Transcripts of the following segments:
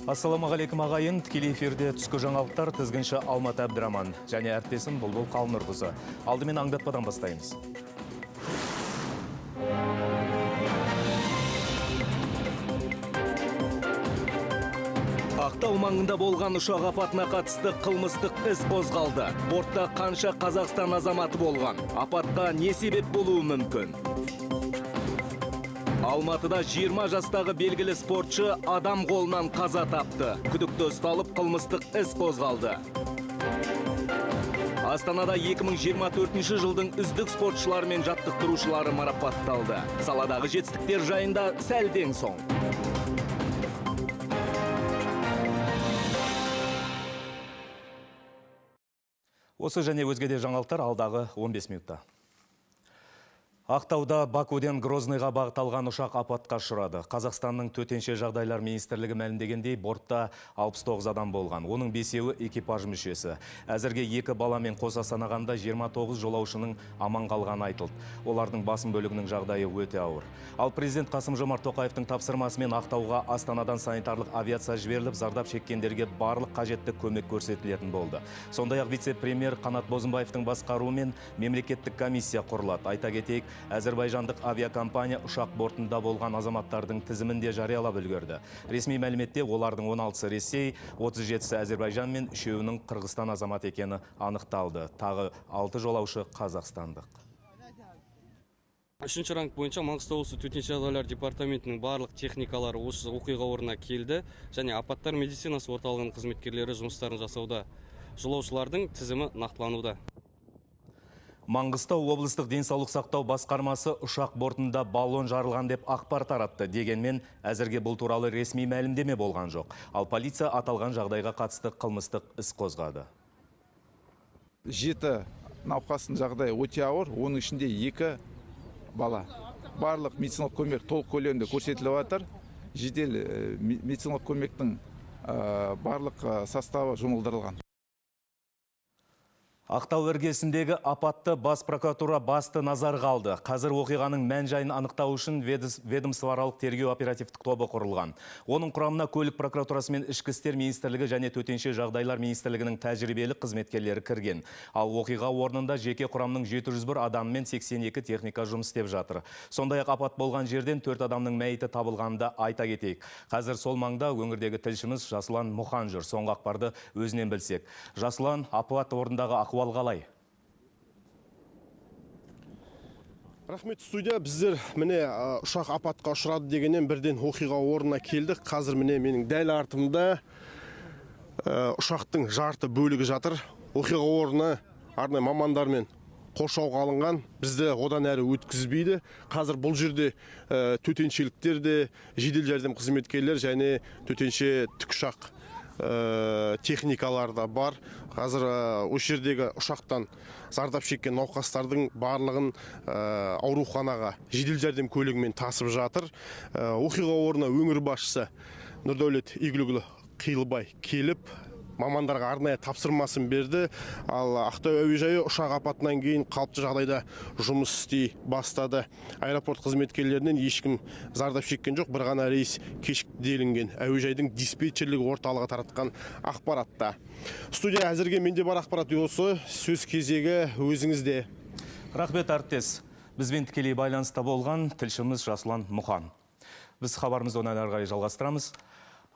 Ассаламағалейкум ағайын, тікелей эфирде түскі жаңалықтар тізгінші Алматы Әбдіраман және әріптесім Бұлбұл Қалнұрқызы. Алдымен аңдатпадан бастаймыз. Ақтау маңында болған ұшақ апатына қатысты қылмыстық іс қозғалды. Бортта қанша Қазақстан азаматы болған? Апатқа не себеп болуы мүмкін? Алматыда 20 жастағы белгілі спортшы адам қолынан қаза тапты. Күдікті ұсталып, қылмыстық іс қозғалды. Астанада 2024 жылдың үздік спортшылары мен жаттықтырушылары марапатталды. Саладағы жетістіктер жайында сәлден соң. Осы және өзгеде жаңалықтар алдағы 15 минутта. Ақтауда Бакуден Грозныйға бағытталған ұшақ апатқа ұшырады. Қазақстанның төтенше жағдайлар министрлігі мәлімдегендей, бортта 69 адам болған. Оның 5-еуі экипаж мүшесі. Әзірге 2 баламен қоса санағанда 29 жолаушының аман қалғаны айтылды. Олардың басым бөлігінің жағдайы өте ауыр. Ал президент Қасым-Жомарт Тоқаевтың тапсырмасымен Ақтауға Астанадан санитарлық авиация жіберіліп, зардап шеккендерге барлық қажетті көмек көрсетілетін болды. Сондай-ақ вице-премьер Қанат Бозымбаевтың басқаруымен мемлекеттік комиссия құрылады. Айта кетейік, әзірбайжандық авиакомпания ұшақ бортында болған азаматтардың тізімінде жариялап үлгерді. Ресми мәліметте олардың 16-сы Ресей, 37-сі Әзірбайжан мен 3-інің Қырғызстан азамат екені анықталды. Тағы 6 жолаушы қазақстандық. Үшінші ранг бойынша Маңғыстау облысы төтенше жағдайлар департаментінің барлық техникалары осы оқиға орнына келді және апаттар медицинасы орталығының қызметкерлері жұмыстарын жасауда. Жолаушылардың тізімі нақтылануда. Маңғыстау облыстық денсаулық сақтау басқармасы ұшақ бортында баллон жарылған деп ақпар таратты. Дегенмен, әзірге бұл туралы ресми мәлімдеме болған жоқ. Ал полиция аталған жағдайға қатысты қылмыстық іс қозғады. 7 науқастың жағдайы өте ауыр, оның ішінде 2 бала. Барлық медициналық көмек толық көлемде көрсетіліп жатыр. Жедел медициналық көмектің барлық составы жұмылдырылған. Ақтау іргесіндегі апатты бас прокуратура басты назарға алды. Қазір оқиғаның мән-жайын анықтау үшін ведомствоаралық тергеу оперативтік тобы құрылған. Оның құрамына көлік прокуратурасы мен ішкі істер министрлігі және төтенше жағдайлар министрлігінің тәжірибелі қызметкерлері кірген. Ал оқиға орнында жеке құрамның 701 адам мен 82 техника жұмыс істеп жатыр. Сондай-ақ апат болған жерден 4 адамның мәйіті табылғанында айта кетейік. Қазір сол маңда өңірдегі тілшіміз Жасұлан Мұхан жүр. Соңғы ақпарды өзінен білсек. Жасұлан, апат орындағы ахуал қалай? Рахмет, студия. Біздер міне ұшақ апатқа ұшырады дегеннен бірден оқиға орнына келдік. Қазір міне менің дәл артымда ұшақтың жарты бөлігі жатыр. Оқиға орны арнайы мамандармен қоршауға алынған. Бізді одан әрі өткізбейді. Қазір бұл жерде төтеншеліктер де, жедел жәрдем қызметкерлер және төтенше тікұшақ техникалар да бар. Қазір осы жердегі ұшақтан зардап шеккен науқастардың барлығын ауруханаға жедел жәрдем көлігімен тасып жатыр. Оқиға орнына өңір басшысы Нұрдәулет Игілігұлы Қилыбай келіп, мамандарға арнайы тапсырмасын берді. Ал Ақтау әуежайы ұшақ апатынан кейін қалыпты жағдайда жұмыс істей бастады. Аэропорт қызметкерлерінен ешкім зардап шеккен жоқ, бір ғана рейс кешікті делінген. Әуежайдың диспетчерлік орталығы таратқан ақпаратта. Студия, әзірге менде бар ақпарат осы. Сөз кезегі өзіңізде. Рахмет, әріптес. Бізбен тікелей байланыста болған тілшіміз Жасұлан Мұхан. Біз хабарымызды одан әрі қарай жалғастырамыз.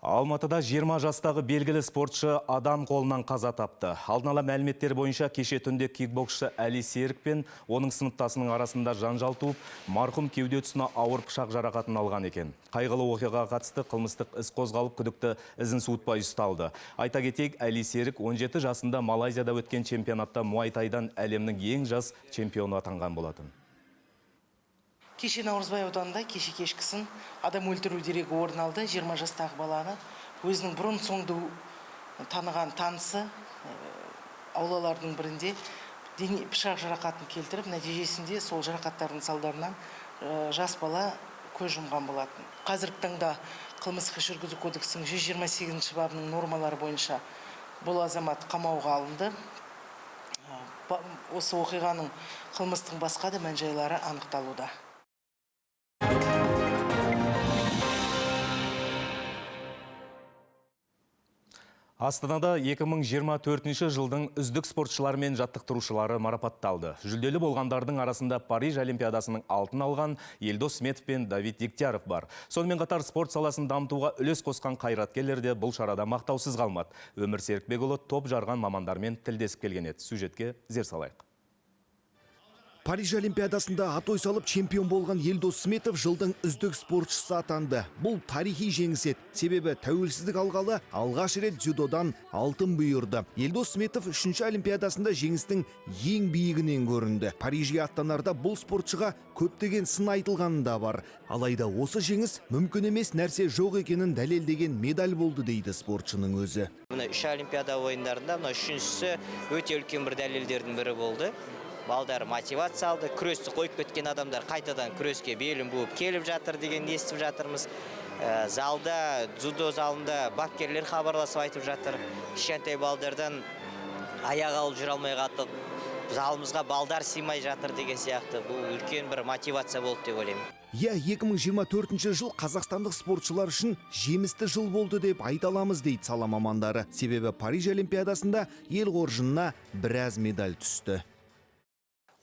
Алматыда 20 жастағы белгілі спортшы адам қолынан қаза тапты. Алдын ала мәліметтер бойынша кеше түнде кикбоксшы Әли Серік пен оның сыныптасының арасында жанжал туып, марқұм кеуде тұсына ауыр пышақ жарақатын алған екен. Қайғылы оқиғаға қатысты қылмыстық іс қозғалып, күдікті ізін суытпай ұсталды. Айта кетейік, Әли Серік 17 жасында Малайзияда өткен чемпионатта муайтайдан әлемнің ең жас чемпионы атанған болатын. Кеше Наурызбай ауданында кеше кешкісін адам өлтіру дерегі орын алды. 20 жастағы баланы өзінің бұрын соңды таныған танысы аулалардың бірінде пышақ жарақатын келтіріп, нәтижесінде сол жарақаттардың салдарынан жас бала көз жұмған болатын. Қазіргі таңда қылмыстық іс жүргізу кодексінің 128 бабының нормалары бойынша бұл азамат қамауға алынды. Осы оқиғаның қылмыстың басқа да мән-жайлары анықталуда. Астанада 2024 жылдың үздік спортшылары мен жаттықтырушылары марапатталды. Жүлделі болғандардың арасында Париж Олимпиадасының алтын алған Елдос Сметов пен Давид Дегтяров бар. Сонымен қатар спорт саласын дамытуға үлес қосқан қайраткерлер де бұл шарада мақтаусыз қалмады. Өмір Серікбекұлы топ жарған мамандармен тілдесіп келген еді. Сюжетке зер салайық. Париж Олимпиадасында атой салып чемпион болған Елдос Сметов жылдың үздік спортшысы атанды. Бұл тарихи жеңіс еді. Себебі тәуелсіздік алғалы алғаш рет дзюдодан алтын бұйырды. Елдос Сметов 3-ші Олимпиадасында жеңістің ең биігінен көрінді. Парижге аттанарда бұл спортшыға көптеген сын айтылғанында бар. Алайда осы жеңіс мүмкін емес нәрсе жоқ екенін дәлелдеген медаль болды дейді спортшының өзі. Мына 3 Олимпиада ойындарында мына 3-шісі өте үлкен бір дәлелдердің бірі болды. Балдар мотивация алды, күресті қойып кеткен адамдар қайтадан күреске белін буып келіп жатыр деген естіп жатырмыз. Залда, дзюдо залында бапкерлер хабарласып айтып жатыр. Кішкентай балдардан аяқ алып жүре алмай қатып, залымызға балдар сыймай жатыр деген сияқты. Бұл үлкен бір мотивация болды деп ойлаймын. 2024 жыл қазақстандық спортшылар үшін жемісті жыл болды деп айта аламыз дейді сала мамандары. Себебі Париж Олимпиадасында ел қоржынына біраз медаль түсті.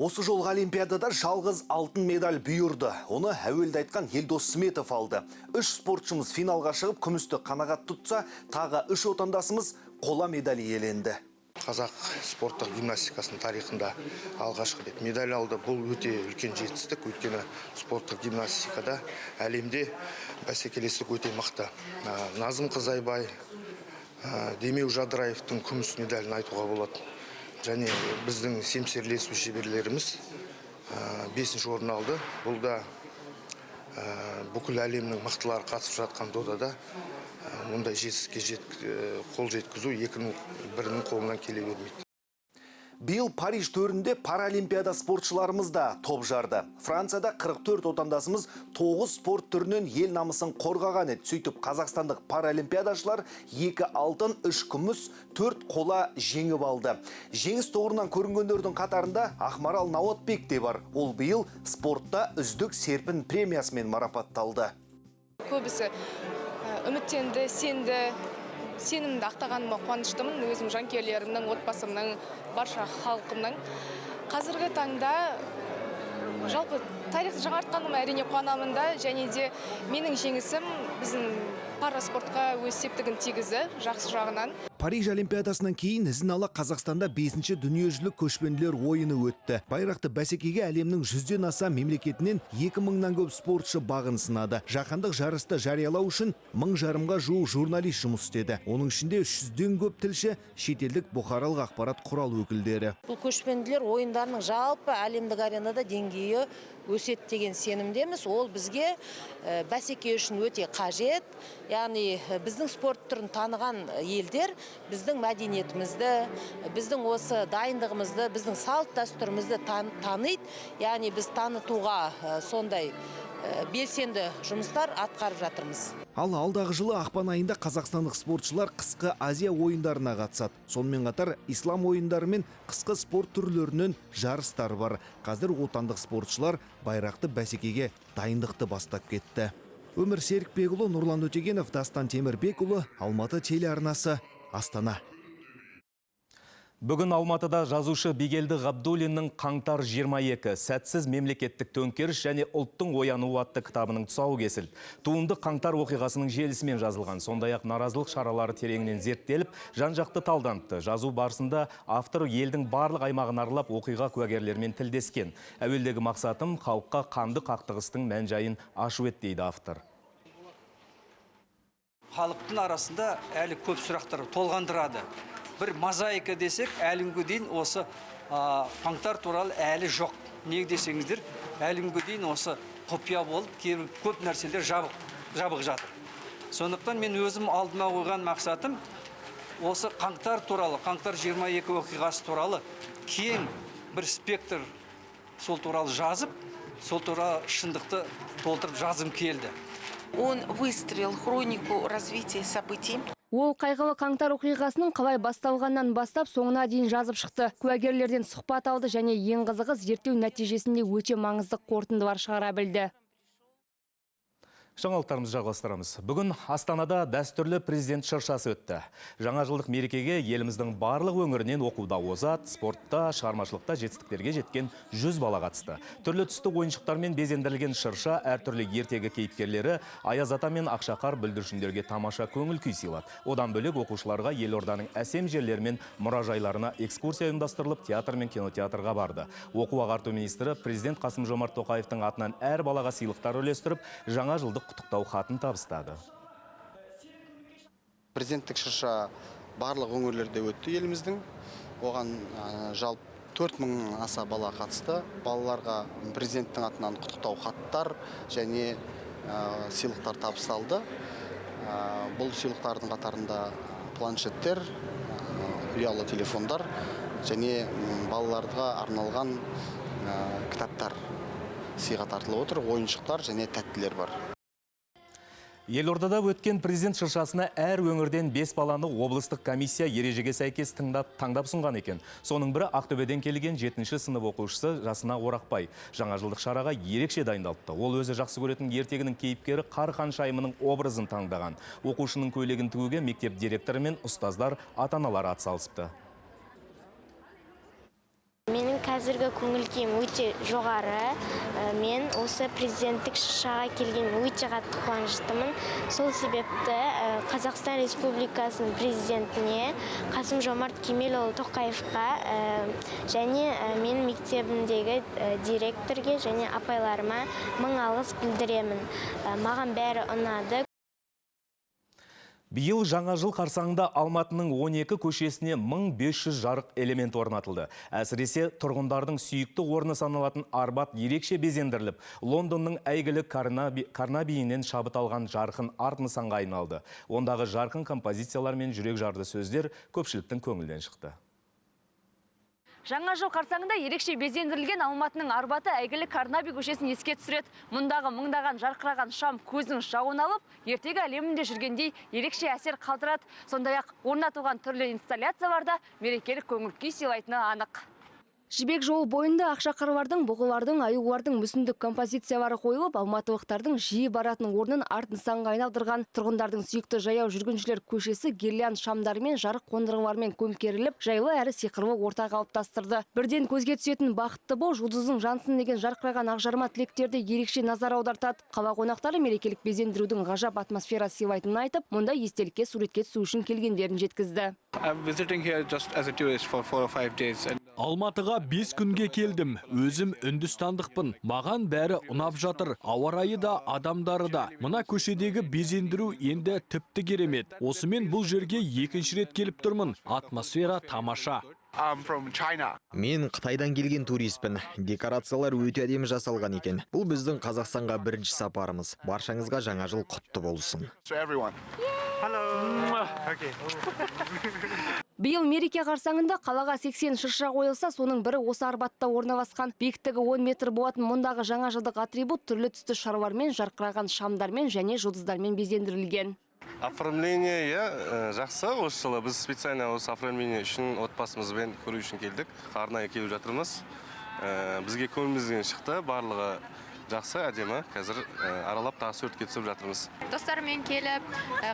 Осы жолғы Олимпиадада жалғыз алтын медаль бұйырды. Оны әуелде айтқан Елдос Сметов алды. 3 спортшымыз финалға шығып, күмісті қанағат тұтса, тағы 3 отандасымыз қола медаль иеленді. Қазақ спорттық гимнастикасының тарихында алғашқы рет медаль алды. Бұл өте үлкен жетістік, өйткені спорттық гимнастикада әлемде бәсекелестік өте мықты. Назым Қызайбай, Демеу Жадыраевтың күміс медалін айтуға болады. Және біздің семсерлесу шеберлеріміз 5-ші орын алды. Бұл да бүкіл әлемнің мықтылары қатысып жатқан додада мұндай жетістікке қол жеткізу екінің бірінің қолынан келе бермейді. Биыл Париж төрінде паралимпиада спортшыларымыз да топ жарды. Францияда 44 отандасымыз 9 спорт түрінен ел намысын қорғаған еді. Сөйтіп қазақстандық паралимпиадашылар 2 алтын, 3 күміс, 4 қола жеңіп алды. Жеңіс тұғырынан көрінгендердің қатарында Ақмарал Науатбек те бар. Ол биыл спортта үздік серпін премиясымен марапатталды. Көбісі үміттенді, сенімді ақтағаныма қуаныштымын, өзім жанкүйерлерімнің, отбасымның, барша халқымның. Қазіргі таңда жалпы тарихты жаңартқаныма әрине қуанамын да, және де менің жеңісім біздің параспортқа өз септігін тигізді жақсы жағынан. Париж Олимпиадасынан кейін ізін ала Қазақстанда 5-ші дүниежүзілік көшпенділер ойыны өтті. Байрақты бәсекеге әлемнің 100-ден аса мемлекетінен 2000-нан көп спортшы бағын сынады. Жаһандық жарысты жариялау үшін 1000-жарымға жуық журналист жұмыс істеді. Оның ішінде 300-ден көп тілші, шетелдік бұқаралық ақпарат құрал өкілдері. Бұл көшпенділер ойындарының жалпы әлемдік аренада деңгейі өсет деген сенімдеміз. Ол бізге бәсеке үшін өте қажет. Яғни біздің спорт түрін таныған елдер біздің мәдениетімізді, біздің осы дайындығымызды, біздің салт дәстүрімізді таниды. Яғни біз танытуға сондай белсенді жұмыстар атқарып жатырмыз. Ал алдағы жылы ақпан айында қазақстандық спортшылар қысқы Азия ойындарына қатысады. Сонымен қатар ислам ойындары мен қысқы спорт түрлерінен жарыстар бар. Қазір отандық спортшылар байрақты бәсекеге дайындықты бастап кетті. Өмір Серікбекұлы, Нұрлан Өтегенов, Дастан Темірбекұлы, Алматы телеарнасы, Астана. Бүгін Алматыда жазушы Бигелді Ғабдуллиннің «Қаңтар 22. Сәтсіз мемлекеттік төңкеріс және ұлттың оянуы» атты кітабының тұсауы кесілді. Туынды қаңтар оқиғасының желісімен жазылған. Сондай-ақ наразылық шаралары тереңінен зерттеліп, жан-жақты талданыпты. Жазу барысында автор елдің барлық аймағын аралап оқиға куәгерлерімен тілдескен. Әуелдегі мақсатым халыққа қанды қақтығыстың мән-жайын ашу еді дейді автор. Халықтың арасында әлі көп сұрақтар толғандырады. Бір мозаика десек, әлі дейін осы қаңтар туралы әлі жоқ. Неге десеңіздер, әлі дейін осы құпия болып, көп нәрселер жабық жатыр. Сондықтан мен өзім алдыма қойған мақсатым осы қаңтар туралы, қаңтар 22 оқиғасы туралы кең бір спектр сол туралы жазып, сол туралы шындықты толтырып жазым келді. Он выстроил хронику развития событий. Ол қайғылы қаңтар оқиғасының қалай басталғаннан бастап соңына дейін жазып шықты. Куәгерлерден сұхбат алды және ең қызығы зерттеу нәтижесінде өте маңызды қорытындылар шығара білді. Жаңалықтарымызды жалғастырамыз. Бүгін Астанада дәстүрлі президент шыршасы өтті. Жаңа жылдық мерекеге еліміздің барлық өңірінен оқуда озат, спортта, шығармашылықта жетістіктерге жеткен 100 бала қатысты. Түрлі түсті ойыншықтармен безендірілген шырша әртүрлі ертегі кейіпкерлері Аяз ата мен Ақшақар бүлдіршіндерге тамаша көңіл күй сыйлады. Одан бөлек оқушыларға елорданың әсем жерлері мен мұражайларына экскурсия ұйымдастырылып, театр мен кинотеатрға барды. Оқу-ағарту министрі президент Қасым-Жомарт Тоқаевтың атынан әр балаға сыйлықтар үлестіріп, жаңа жылдық құттықтау хатын табыстады. Президенттік шырша барлық өңірлерде өтті еліміздің. Оған жалпы 4000 аса бала қатысты. Балаларға президенттің атынан құттықтау хаттар және сыйлықтар табысталды. Бұл сыйлықтардың қатарында планшеттер, ұялы телефондар және балаларға арналған кітаптар сыйға тартылып отыр, ойыншықтар және тәттілер бар. Елордада өткен президент шыршасына әр өңірден 5 баланы облыстық комиссия ережеге сәйкес таңдап ұсынған екен. Соның бірі Ақтөбеден келген 7-ші сынып оқушысы Жасына Орақбай. Жаңа жылдық шараға ерекше дайындалыпты. Ол өзі жақсы көретін ертегінің кейіпкері Қархан Шаймының образын таңдаған. Оқушының көйлегін тігуге мектеп директоры мен ұстаздар, ата-аналар атсалысыпты. Менің қазіргі көңіл-күйім өте жоғары. Мен осы президенттік шыршаға келген өте қатты қуаныштымын. Сол себепті Қазақстан Республикасының президентіне Қасым-Жомарт Кемелұлы Тоқаевқа және мен мектебімдегі директорге және апайларыма мың алғыс білдіремін. Маған бәрі ұнады. Биыл жаңа жыл қарсаңында Алматының 12 көшесіне 1500 жарық элемент орнатылды. Әсіресе тұрғындардың сүйікті орны саналатын Арбат ерекше безендіріліп, Лондонның әйгілі Карнабиінен шабыт алған жарқын арт нысанға айналды. Ондағы жарқын композициялар мен жүрек жарды сөздер көпшіліктің көңілден шықты. Жаңа жыл қарсаңында ерекше безендірілген Алматының Арбаты әйгілі Карнаби көшесін еске түсіреді. Мұндағы мыңдаған жарқыраған шам көздің жауын алып, ертегі әлемінде жүргендей ерекше әсер қалдырады. Сондай-ақ орнатылған түрлі инсталляцияларда мерекелік көңіл күй сыйлайтыны анық. Жібек жолы бойында ақшақарлардың, бұғылардың, аюлардың мүсіндік композициялары қойылып, алматылықтардың жиі баратын орнын арт нысанға айналдырған. Тұрғындардың сүйікті жаяу жүргіншілер көшесі гирлянд шамдарымен, жарық қондырғылармен көмкеріліп, жайлы әрі сиқырлы орта қалыптастырды. Бірден көзге түсетін бақытты бұл жұлдыздың жансын деген жарқыраған ақжарма тілектерді ерекше назар аудартады. Қала қонақтары мерекелік безендірудің ғажап атмосфера сыйлайтынын айтып, мұнда естелікке суретке түсу үшін келгендерін жеткізді. Алматыға 5 күнге келдім. Өзім үндістандықпын. Маған бәрі ұнап жатыр. Ауа райы да, адамдары да. Мына көшедегі безендіру енді тіпті керемет. Осымен бұл жерге екінші рет келіп тұрмын. Атмосфера тамаша. Мен Қытайдан келген туристпін. Декорациялар өте әдемі жасалған екен. Бұл біздің Қазақстанға бірінші сапарымыз. Баршаңызға жаңа жыл құтты болсын. Биыл мереке қарсаңында қалаға 80 шырша қойылса, соның бірі осы Арбатта орналасқан. Биіктігі 10 метр болатын мұндағы жаңа жылдық атрибут түрлі түсті шаралармен, жарқыраған шамдармен және жұлдыздармен безендірілген. Оформление жақсы. Осы жылы біз специально осы оформление үшін отбасымызбен көру үшін келдік. Арнайы келіп жатырмыз. Бізге көңілімізден шықты. Барлығы жақсы, әдемі. Қазір аралап тағы суретке түсіп жатырмыз. Достармен келіп,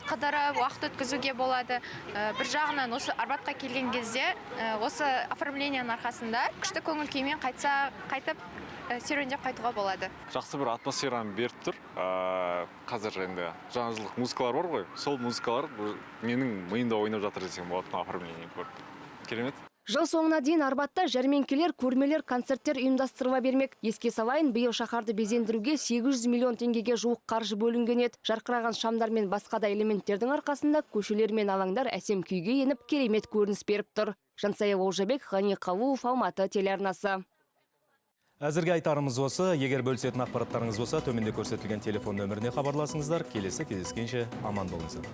қыдырып, уақыт өткізуге болады. Бір жағынан осы Арбатқа келген кезде осы оформленияның арқасында күшті көңіл күймен қайтып серуендеп қайтуға болады. Жақсы бір атмосфераны беріп тұр. Қазір енді жаңа жылдық музыкалар бар ғой. Сол музыкалар менің миымда ойнап жатыр десем болады, оформление көріп. Керемет. Жыл соңына дейін Арбатта жәрмеңкелер, көрмелер, концерттер ұйымдастырыла бермек. Еске салайын, биыл шаһарды безендіруге 800 миллион теңгеге жуық қаржы бөлінген еді. Жарқыраған шамдар мен басқа да элементтердің арқасында көшелер мен алаңдар әсем күйге еніп, керемет көрініс беріп тұр. Жансая Олжабек, Ғани Қалуов, Алматы телеарнасы. Әзірге айтарымыз осы. Егер бөлісетін ақпараттарыңыз болса, төменде көрсетілген телефон нөміріне хабарласыңыздар. Келесі кездескенше аман болыңыздар.